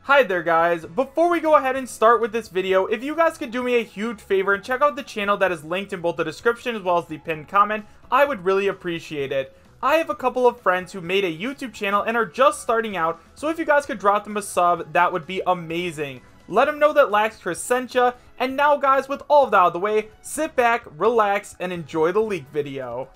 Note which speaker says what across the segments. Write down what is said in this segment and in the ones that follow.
Speaker 1: Hi there guys, before we go ahead and start with this video, if you guys could do me a huge favor and check out the channel that is linked in both the description as well as the pinned comment, I would really appreciate it. I have a couple of friends who made a YouTube channel and are just starting out, so if you guys could drop them a sub, that would be amazing. Let them know that LaxChris sent ya, and now guys, with all of that out of the way, sit back, relax, and enjoy the leak video.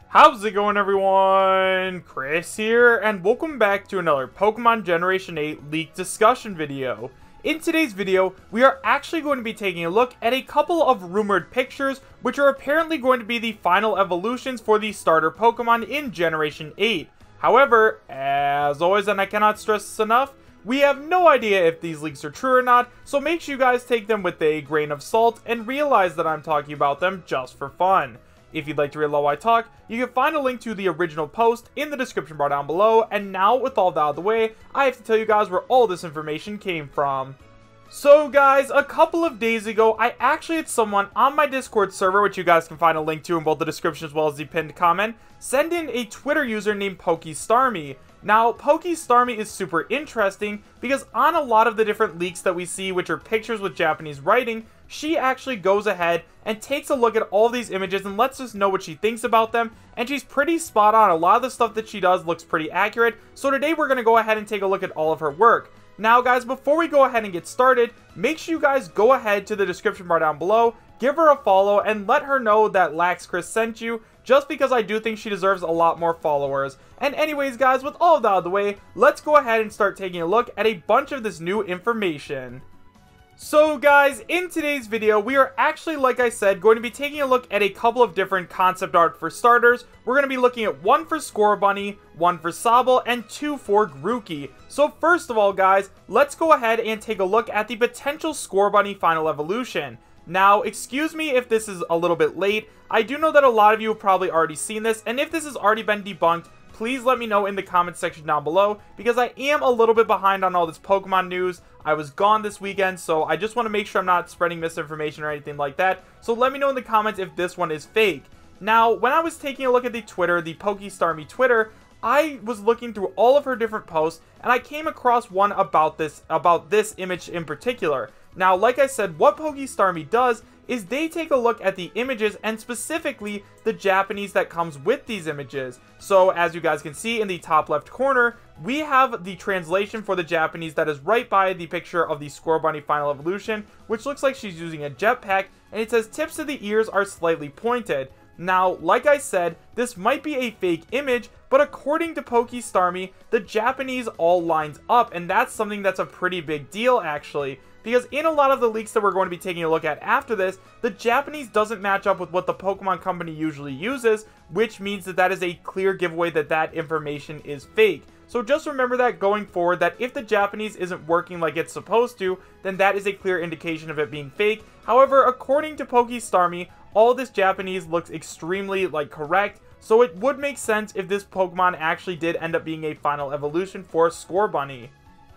Speaker 1: How's it going everyone? Chris here, and welcome back to another Pokemon Generation 8 leak discussion video. In today's video, we are actually going to be taking a look at a couple of rumored pictures, which are apparently going to be the final evolutions for the starter Pokemon in Generation 8. However, as always, and I cannot stress this enough, we have no idea if these leaks are true or not, so make sure you guys take them with a grain of salt and realize that I'm talking about them just for fun. If you'd like to read how I talk, you can find a link to the original post in the description bar down below, and now with all that out of the way, I have to tell you guys where all this information came from. So guys, a couple of days ago, I actually had someone on my Discord server, which you guys can find a link to in both the description as well as the pinned comment, send in a Twitter user named PokeStarmy. Now, PokeStarmy is super interesting because on a lot of the different leaks that we see, which are pictures with Japanese writing, she actually goes ahead and takes a look at all of these images and lets us know what she thinks about them, and she's pretty spot on. A lot of the stuff that she does looks pretty accurate, so today we're going to go ahead and take a look at all of her work. Now guys, before we go ahead and get started, make sure you guys go ahead to the description bar down below, give her a follow, and let her know that LaxChris sent you, just because I do think she deserves a lot more followers. And anyways guys, with all of that out of the way, let's go ahead and start taking a look at a bunch of this new information. So guys, in today's video, we are actually, like I said, going to be taking a look at a couple of different concept art for starters. We're going to be looking at one for Scorbunny, one for Sobble, and two for Grookey. So first of all guys, let's go ahead and take a look at the potential Scorbunny final evolution. Now, excuse me if this is a little bit late. I do know that a lot of you have probably already seen this, and if this has already been debunked, please let me know in the comment section down below, because I am a little bit behind on all this Pokemon news. I was gone this weekend, so I just want to make sure I'm not spreading misinformation or anything like that. So let me know in the comments if this one is fake. Now, when I was taking a look at the Twitter, the PokeStarmy Twitter, I was looking through all of her different posts, and I came across one about this image in particular. Now, like I said, what PokeStarmy does is they take a look at the images, and specifically the Japanese that comes with these images. So as you guys can see in the top left corner, we have the translation for the Japanese that is right by the picture of the Scorbunny final evolution, which looks like she's using a jetpack, and it says tips of the ears are slightly pointed. Now, like I said, this might be a fake image, but according to PokeStarmy, the Japanese all lines up, and that's something that's a pretty big deal actually. Because in a lot of the leaks that we're going to be taking a look at after this, the Japanese doesn't match up with what the Pokemon Company usually uses, which means that that is a clear giveaway that that information is fake. So just remember that going forward, that if the Japanese isn't working like it's supposed to, then that is a clear indication of it being fake. However, according to PokeStarmy, all this Japanese looks extremely correct, so it would make sense if this Pokemon actually did end up being a final evolution for Scorbunny.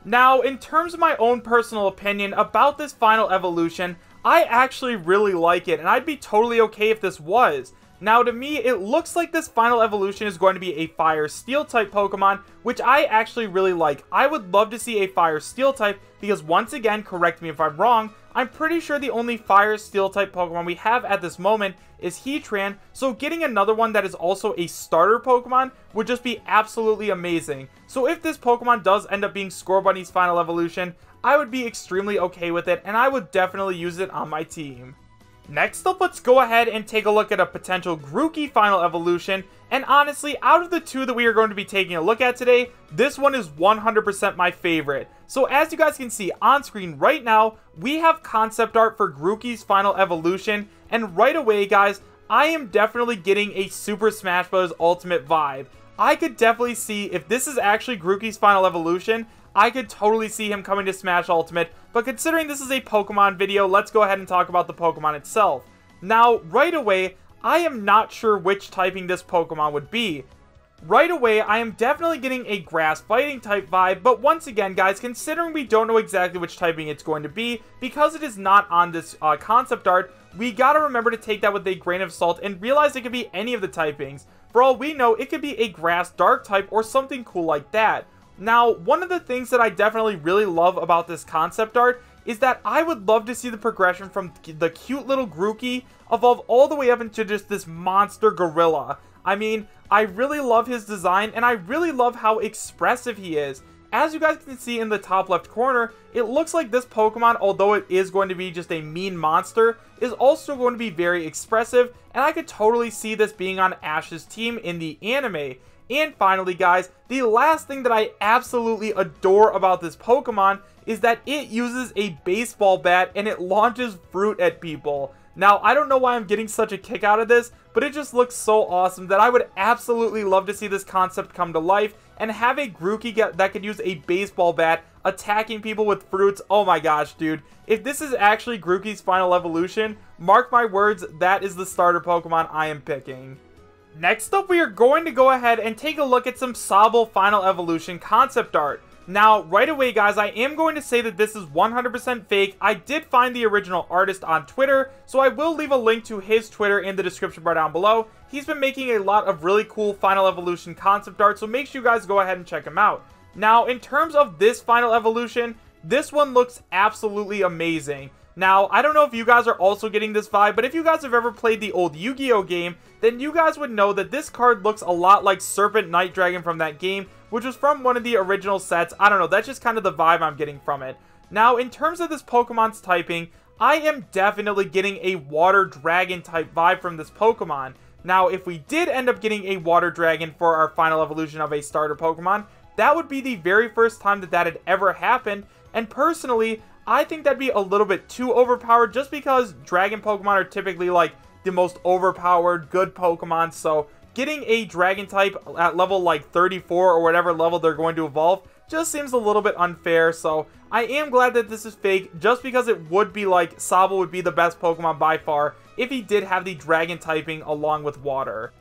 Speaker 1: Now, in terms of my own personal opinion about this final evolution, I actually really like it, and I'd be totally okay if this was. Now, to me, it looks like this final evolution is going to be a Fire Steel type Pokemon, which I actually really like. I would love to see a Fire Steel type, because once again, correct me if I'm wrong, I'm pretty sure the only Fire Steel type Pokemon we have at this moment is Heatran, so getting another one that is also a starter Pokemon would just be absolutely amazing. So if this Pokemon does end up being Scorbunny's final evolution, I would be extremely okay with it, and I would definitely use it on my team. Next up, let's go ahead and take a look at a potential Grookey final evolution, and honestly, out of the two that we are going to be taking a look at today, this one is 100% my favorite. So as you guys can see on screen right now, we have concept art for Grookey's final evolution, and right away guys, I am definitely getting a Super Smash Bros. Ultimate vibe. I could definitely see if this is actually Grookey's final evolution, I could totally see him coming to Smash Ultimate, but considering this is a Pokemon video, let's go ahead and talk about the Pokemon itself. Now, right away, I am not sure which typing this Pokemon would be. right away, I am definitely getting a grass fighting type vibe, but once again, guys, considering we don't know exactly which typing it's going to be, because it is not on this concept art, we gotta remember to take that with a grain of salt and realize it could be any of the typings. For all we know, it could be a grass dark type or something cool like that. Now, one of the things that I definitely really love about this concept art is that I would love to see the progression from the cute little Grookey evolve all the way up into just this monster gorilla. I mean, I really love his design, and I really love how expressive he is. As you guys can see in the top left corner, it looks like this Pokemon, although it is going to be just a mean monster, is also going to be very expressive, and I could totally see this being on Ash's team in the anime. And finally, guys, the last thing that I absolutely adore about this Pokemon is that it uses a baseball bat and it launches fruit at people. Now, I don't know why I'm getting such a kick out of this, but it just looks so awesome that I would absolutely love to see this concept come to life and have a Grookey that could use a baseball bat attacking people with fruits. Oh my gosh, dude. If this is actually Grookey's final evolution, mark my words, that is the starter Pokemon I am picking. Next up, we are going to go ahead and take a look at some Sobble final evolution concept art. Now, right away, guys, I am going to say that this is 100% fake. I did find the original artist on Twitter, so I will leave a link to his Twitter in the description bar down below. He's been making a lot of really cool final evolution concept art, so make sure you guys go ahead and check him out. Now, in terms of this final evolution, this one looks absolutely amazing. Now, I don't know if you guys are also getting this vibe, but if you guys have ever played the old Yu-Gi-Oh game, then you guys would know that this card looks a lot like Serpent Night Dragon from that game, which was from one of the original sets. I don't know, that's just kind of the vibe I'm getting from it. Now, in terms of this Pokemon's typing, I am definitely getting a Water Dragon type vibe from this Pokemon. Now, if we did end up getting a Water Dragon for our final evolution of a starter Pokemon, that would be the very first time that that had ever happened, and personally, I think that'd be a little bit too overpowered just because Dragon Pokemon are typically like the most overpowered good Pokemon, so getting a Dragon type at level like 34 or whatever level they're going to evolve just seems a little bit unfair, so I am glad that this is fake just because it would be like Sobble would be the best Pokemon by far if he did have the Dragon typing along with Water.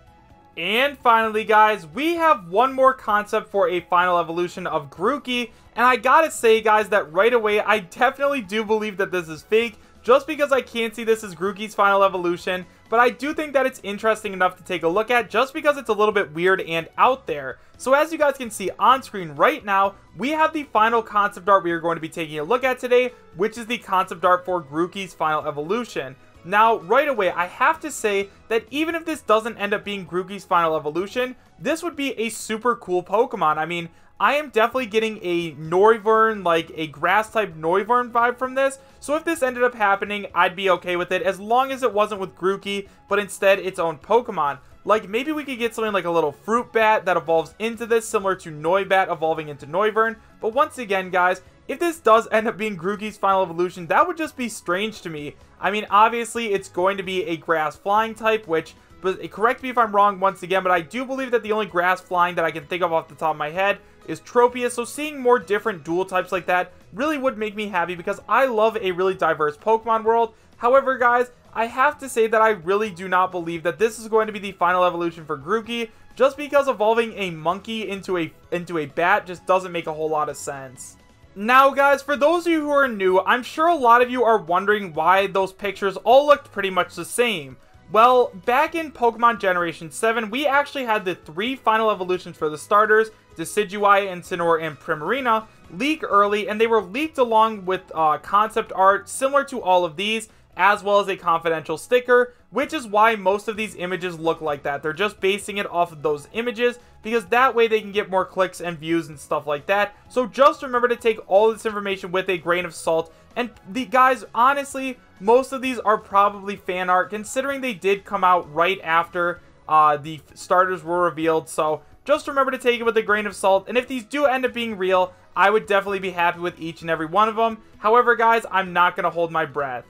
Speaker 1: And finally, guys, we have one more concept for a final evolution of Grookey, and I gotta say, guys, that right away, I definitely do believe that this is fake, just because I can't see this as Grookey's final evolution, but I do think that it's interesting enough to take a look at, just because it's a little bit weird and out there. So as you guys can see on screen right now, we have the final concept art we are going to be taking a look at today, which is the concept art for Grookey's final evolution. Now, right away, I have to say that even if this doesn't end up being Grookey's final evolution, this would be a super cool Pokemon. I mean, I am definitely getting a Noivern, like a grass-type Noivern vibe from this, so if this ended up happening, I'd be okay with it, as long as it wasn't with Grookey, but instead its own Pokemon. Like, maybe we could get something like a little Fruit Bat that evolves into this, similar to Noibat evolving into Noivern, but once again, guys, if this does end up being Grookey's final evolution, that would just be strange to me. I mean, obviously, it's going to be a grass flying type, which, but correct me if I'm wrong once again, but I do believe that the only grass flying that I can think of off the top of my head is Tropius, so seeing more different dual types like that really would make me happy because I love a really diverse Pokemon world. However, guys, I have to say that I really do not believe that this is going to be the final evolution for Grookey, just because evolving a monkey into a bat just doesn't make a whole lot of sense. Now, guys, for those of you who are new, I'm sure a lot of you are wondering why those pictures all looked pretty much the same. Well, back in Pokemon Generation 7, we actually had the 3 final evolutions for the starters, Decidueye, Incineroar, and Primarina, leak early, and they were leaked along with concept art similar to all of these, as well as a confidential sticker, which is why most of these images look like that. They're just basing it off of those images, because that way they can get more clicks and views and stuff like that. So just remember to take all this information with a grain of salt. And the guys, honestly, most of these are probably fan art, considering they did come out right after the starters were revealed. So just remember to take it with a grain of salt. And if these do end up being real, I would definitely be happy with each and every one of them. However, guys, I'm not going to hold my breath.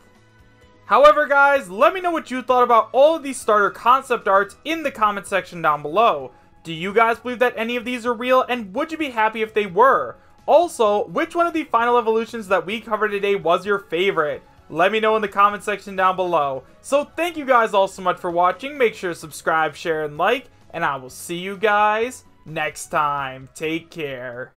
Speaker 1: However, guys, let me know what you thought about all of these starter concept arts in the comment section down below. Do you guys believe that any of these are real, and would you be happy if they were? Also, which one of the final evolutions that we covered today was your favorite? Let me know in the comment section down below. So thank you guys all so much for watching. Make sure to subscribe, share, and like. and I will see you guys next time. Take care.